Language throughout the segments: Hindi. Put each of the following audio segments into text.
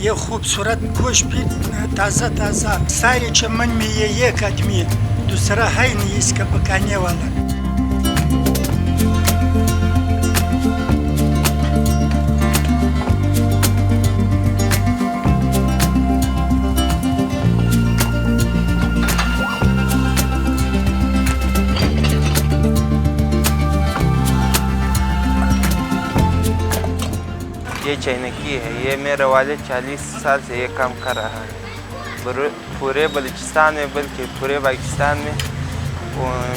ये खूबसूरत गोश्त भी ताज़ा ताज़ा। सारे चमन में ये एक आदमी, दूसरा है नहीं इसका पकाने वाला। ये चैनकी है। ये मेरे वाले 40 साल से ये काम कर रहा है पूरे बलूचिस्तान में, बल्कि पूरे पाकिस्तान में।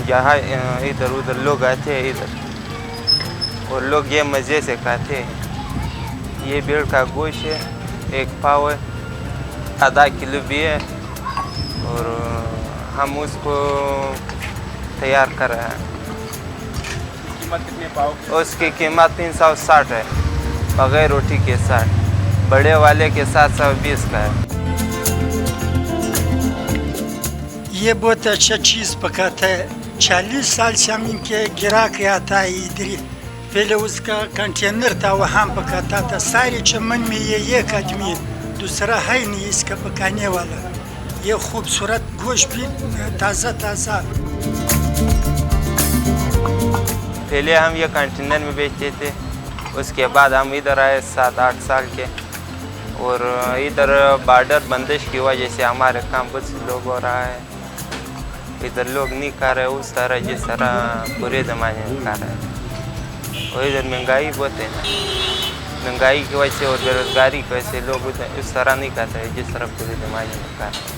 जहाँ इधर उधर लोग आते हैं इधर, और लोग ये मज़े से खाते हैं। ये भेड़ का गोश्त है, एक पाव है, आधा किलो भी है, और हम उसको तैयार कर रहे हैं। कीमत कितने पाव? उसकी कीमत 360 है, बगैर रोटी के साथ। बड़े वाले के साथ 120 का है। ये बहुत अच्छा चीज़ पकाता है। 40 साल से हम इनके गिरा के आता है इधर। पहले उसका कंटेनर था, वहाँ पकाता था। सारे चमन में ये एक आदमी, दूसरा है नहीं इसका पकाने वाला। ये खूबसूरत गोश्त भी ताज़ा ताज़ा। पहले हम ये कंटेनर में बेचते थे, उसके बाद हम इधर आए 7-8 साल के, और इधर बॉर्डर बंदिश की वजह से हमारे काम कुछ लोग हो रहा है। इधर लोग नहीं खा रहे उस तरह जिस तरह पूरे ज़माने में खा रहे हैं। और इधर महंगाई बहुत है ना, महंगाई की वजह से और बेरोज़गारी की वजह से लोग उस तरह नहीं खाते हैं जिस तरह पूरे ज़माने में खा रहे हैं।